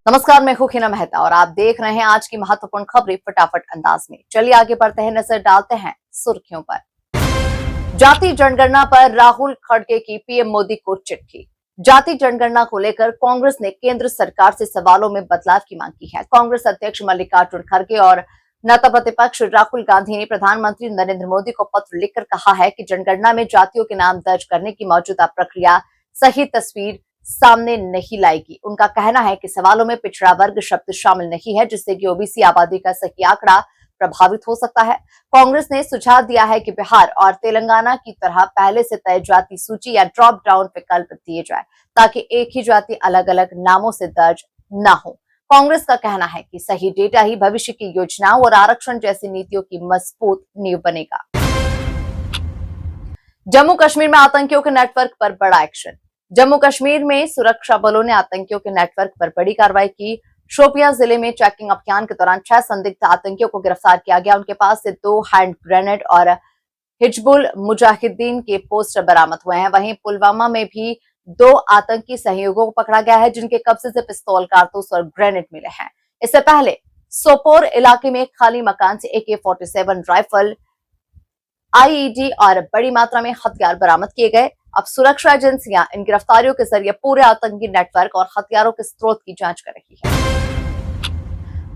नमस्कार, मैं हूं हिना मेहता और आप देख रहे हैं आज की महत्वपूर्ण खबरें फटाफट अंदाज में। चलिए आगे बढ़ते हैं, नजर डालते हैं सुर्खियों पर। जाति जनगणना पर राहुल खड़गे की पीएम मोदी को चिट्ठी। जाति जनगणना को लेकर कांग्रेस ने केंद्र सरकार से सवालों में बदलाव की मांग की है। कांग्रेस अध्यक्ष मल्लिकार्जुन खड़गे और नेता प्रतिपक्ष राहुल गांधी ने प्रधानमंत्री नरेंद्र मोदी को पत्र लिखकर कहा है कि जनगणना में जातियों के नाम दर्ज करने की मौजूदा प्रक्रिया सही तस्वीर सामने नहीं लाएगी। उनका कहना है कि सवालों में पिछड़ा वर्ग शब्द शामिल नहीं है, जिससे कि ओबीसी आबादी का सही आंकड़ा प्रभावित हो सकता है। कांग्रेस ने सुझाव दिया है कि बिहार और तेलंगाना की तरह पहले से तय जाति सूची या ड्रॉप डाउन विकल्प दिए जाए, ताकि एक ही जाति अलग अलग नामों से दर्ज न हो। कांग्रेस का कहना है कि सही डेटा ही भविष्य की योजनाओं और आरक्षण जैसी नीतियों की मजबूत नींव बनेगा। जम्मू कश्मीर में आतंकियों के नेटवर्क पर बड़ा एक्शन। जम्मू कश्मीर में सुरक्षा बलों ने आतंकियों के नेटवर्क पर बड़ी कार्रवाई की। शोपियां जिले में चेकिंग अभियान के दौरान 6 संदिग्ध आतंकियों को गिरफ्तार किया गया। उनके पास से 2 हैंड ग्रेनेड और हिजबुल मुजाहिदीन के पोस्टर बरामद हुए हैं। वहीं पुलवामा में भी 2 आतंकी सहयोगियों को पकड़ा गया है, जिनके कब्जे से पिस्तौल, कारतूस और ग्रेनेड मिले हैं। इससे पहले सोपोर इलाके में खाली मकान से AK-47 राइफल, IED और बड़ी मात्रा में हथियार बरामद किए गए। अब सुरक्षा एजेंसियां इन गिरफ्तारियों के जरिए पूरे आतंकी नेटवर्क और हथियारों के स्रोत की जांच कर रही है।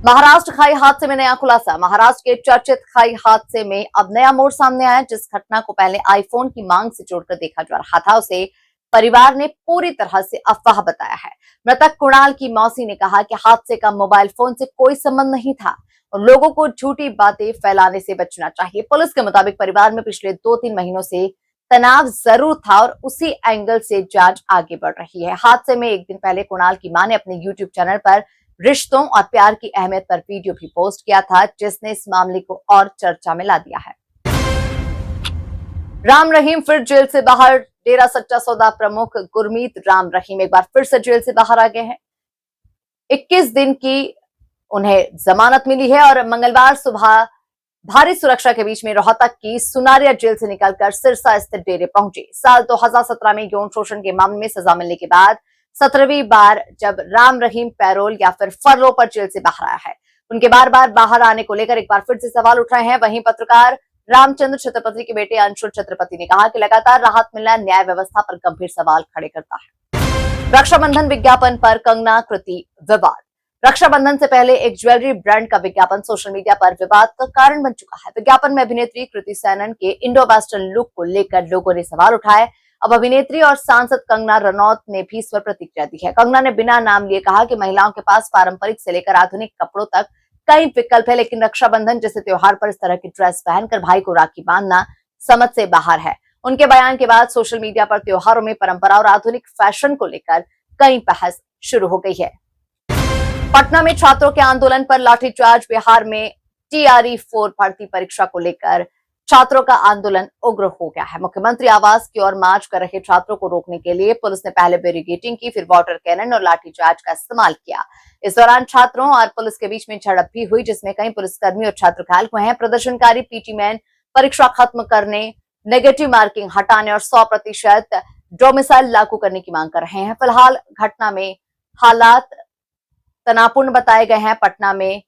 महाराष्ट्र खाई हादसे में नया खुलासा। महाराष्ट्र के चर्चित खाई हादसे में अब नया मोड़ सामने आया। जिस घटना को पहले आईफोन की मांग से जोड़कर देखा जा रहा था, उसे परिवार ने पूरी तरह से अफवाह बताया है। मृतक कुणाल की मौसी ने कहा कि हादसे का मोबाइल फोन से कोई संबंध नहीं था और लोगों को झूठी बातें फैलाने से बचना चाहिए। पुलिस के मुताबिक परिवार में पिछले 2-3 महीनों से तनाव जरूर था और उसी एंगल से जांच आगे बढ़ रही है। हादसे में एक दिन पहले कुणाल की मां ने अपने YouTube चैनल पर रिश्तों और प्यार की अहमियत पर वीडियो भी पोस्ट किया था, जिसने इस मामले को और चर्चा में ला दिया है। राम रहीम फिर जेल से बाहर। डेरा सच्चा सौदा प्रमुख गुरमीत राम रहीम एक बार फिर से जेल से बाहर आ गए हैं। 21 दिन की उन्हें जमानत मिली है और मंगलवार सुबह भारी सुरक्षा के बीच में रोहतक की सुनारिया जेल से निकलकर सिरसा स्थित डेरे पहुंचे। साल 2017 में यौन शोषण के मामले में सजा मिलने के बाद 17वीं बार जब राम रहीम पैरोल या फिर फर्लो पर जेल से बाहर आया है। उनके बार बार बाहर आने को लेकर एक बार फिर से सवाल उठ रहे हैं। वहीं पत्रकार रामचंद्र छत्रपति के बेटे अंशुल छत्रपति ने कहा कि लगातार राहत मिलना न्याय व्यवस्था पर गंभीर सवाल खड़े करता है। रक्षाबंधन विज्ञापन पर कंगना कृति विवाद। रक्षाबंधन से पहले एक ज्वेलरी ब्रांड का विज्ञापन सोशल मीडिया पर विवाद का कारण बन चुका है। विज्ञापन में अभिनेत्री कृति सैनन के इंडो वेस्टर्न लुक को लेकर लोगों ने सवाल उठाए। अब अभिनेत्री और सांसद कंगना रनौत ने भी इस पर प्रतिक्रिया दी है। कंगना ने बिना नाम लिए कहा कि महिलाओं के पास पारंपरिक से लेकर आधुनिक कपड़ों तक कई विकल्प है, लेकिन रक्षाबंधन जैसे त्योहार पर इस तरह की ड्रेस पहनकर भाई को राखी बांधना समझ से बाहर है। उनके बयान के बाद सोशल मीडिया पर त्योहारों में परंपरा और आधुनिक फैशन को लेकर कई बहस शुरू हो गई है। पटना में छात्रों के आंदोलन पर लाठीचार्ज। बिहार में TRE-4 भर्ती परीक्षा को लेकर छात्रों का आंदोलन उग्र हो गया है। मुख्यमंत्री आवास की ओर मार्च कर रहे छात्रों को रोकने के लिए पुलिस ने पहले बैरिकेडिंग की, फिर वाटर कैनन और लाठीचार्ज का इस्तेमाल किया। इस दौरान छात्रों और पुलिस के बीच में झड़प भी हुई, जिसमें कई पुलिसकर्मी और छात्र घायल हुए हैं। प्रदर्शनकारी PT मैन परीक्षा खत्म करने, नेगेटिव मार्किंग हटाने और 100% डोमिसाइल लागू करने की मांग कर रहे हैं। फिलहाल घटना में हालात तनावपूर्ण बताए गए हैं। पटना में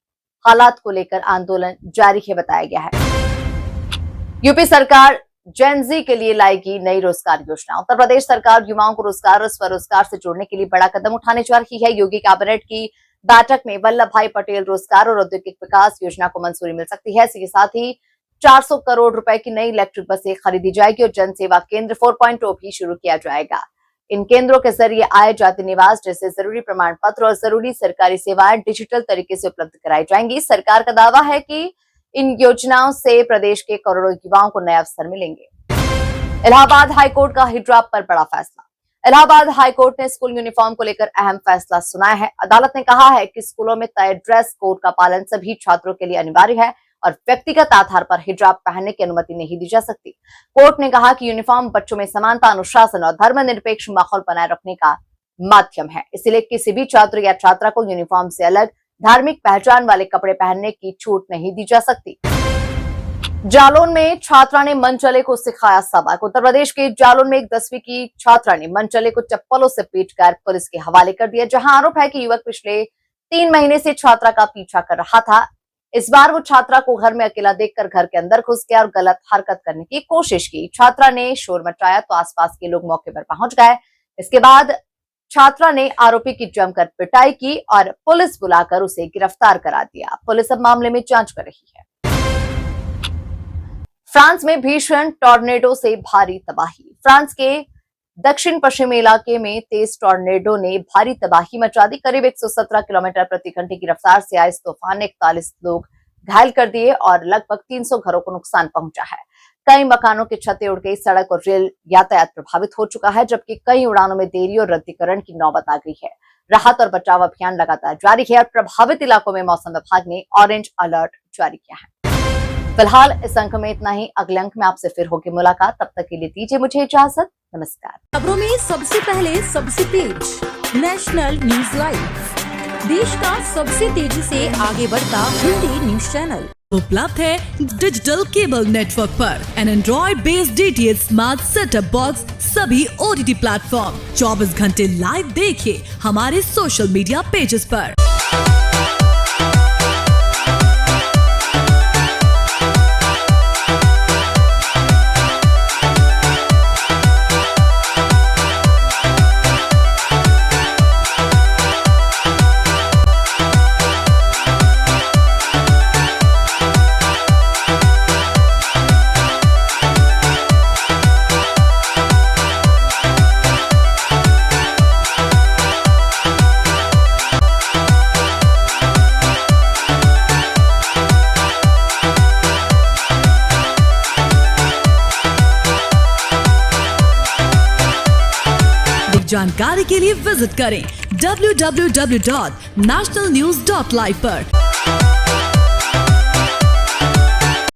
हालात को लेकर आंदोलन जारी है बताया गया है। यूपी सरकार जेन-Z के लिए लाएगी नई रोजगार योजना। उत्तर प्रदेश सरकार युवाओं को रोजगार और स्वरोजगार से जोड़ने के लिए बड़ा कदम उठाने जा रही है। योगी कैबिनेट की बैठक में वल्लभ भाई पटेल रोजगार और औद्योगिक विकास योजना को मंजूरी मिल सकती है। इसके साथ ही 400 करोड़ रुपए की नई इलेक्ट्रिक बसें खरीदी जाएगी और जन सेवा केंद्र 4.0 भी शुरू किया जाएगा। इन केंद्रों के जरिए आय, जाति निवास जैसे जरूरी प्रमाण पत्र और जरूरी सरकारी सेवाएं डिजिटल तरीके से उपलब्ध कराई जाएंगी। सरकार का दावा है कि इन योजनाओं से प्रदेश के करोड़ों युवाओं को नए अवसर मिलेंगे। इलाहाबाद हाईकोर्ट का हिजाब पर बड़ा फैसला। इलाहाबाद हाईकोर्ट ने स्कूल यूनिफॉर्म को लेकर अहम फैसला सुनाया है। अदालत ने कहा है कि स्कूलों में तय ड्रेस कोड का पालन सभी छात्रों के लिए अनिवार्य है और व्यक्तिगत आधार पर हिजाब पहनने की अनुमति नहीं दी जा सकती। कोर्ट ने कहा कि यूनिफॉर्म बच्चों में समानता, अनुशासन और धर्मनिरपेक्ष माहौल बनाए रखने का माध्यम है। इसलिए किसी भी छात्र या छात्रा को यूनिफॉर्म से अलग धार्मिक पहचान वाले कपड़े पहनने की छूट नहीं दी जा सकती। जालौन में छात्रा ने मनचले को सिखाया सबक। उत्तर प्रदेश के जालौन में एक 10वीं की छात्रा ने मनचले को चप्पलों से पीटकर पुलिस के हवाले कर दिया, जहां आरोप है कि युवक पिछले 3 महीने से छात्रा का पीछा कर रहा था। इस बार वो छात्रा को घर में अकेला देखकर घर के अंदर घुस गया और गलत हरकत करने की कोशिश की। छात्रा ने शोर मचाया तो आसपास के लोग मौके पर पहुंच गए। इसके बाद छात्रा ने आरोपी की जमकर पिटाई की और पुलिस बुलाकर उसे गिरफ्तार करा दिया। पुलिस अब मामले में जांच कर रही है। फ्रांस में भीषण टॉर्नेडो से भारी तबाही। फ्रांस के दक्षिण पश्चिमी इलाके में तेज टॉर्नेडो ने भारी तबाही मचा दी। करीब 117 किलोमीटर प्रति घंटे की रफ्तार से आए इस तूफान ने 41 लोग घायल कर दिए और लगभग 300 घरों को नुकसान पहुंचा है। कई मकानों की छतें उड़ गई, सड़क और रेल यातायात प्रभावित हो चुका है, जबकि कई उड़ानों में देरी और रद्दीकरण की नौबत आ गई है। राहत और बचाव अभियान लगातार जारी है और प्रभावित इलाकों में मौसम विभाग ने ऑरेंज अलर्ट जारी किया है। फिलहाल इस अंक में इतना ही। अगले अंक में आपसे फिर होगी मुलाकात। तब तक के लिए दीजिए मुझे इजाजत। नमस्कार। खबरों में सबसे पहले सबसे तेज नेशनल न्यूज लाइव, देश का सबसे तेजी से आगे बढ़ता हिंदी न्यूज चैनल उपलब्ध है डिजिटल केबल नेटवर्क पर an android based DTH smart setup box सभी OTT प्लेटफॉर्म। 24 घंटे लाइव देखिए हमारे सोशल मीडिया पेजेस पर। जानकारी के लिए विजिट करें www.nationalnews.live पर।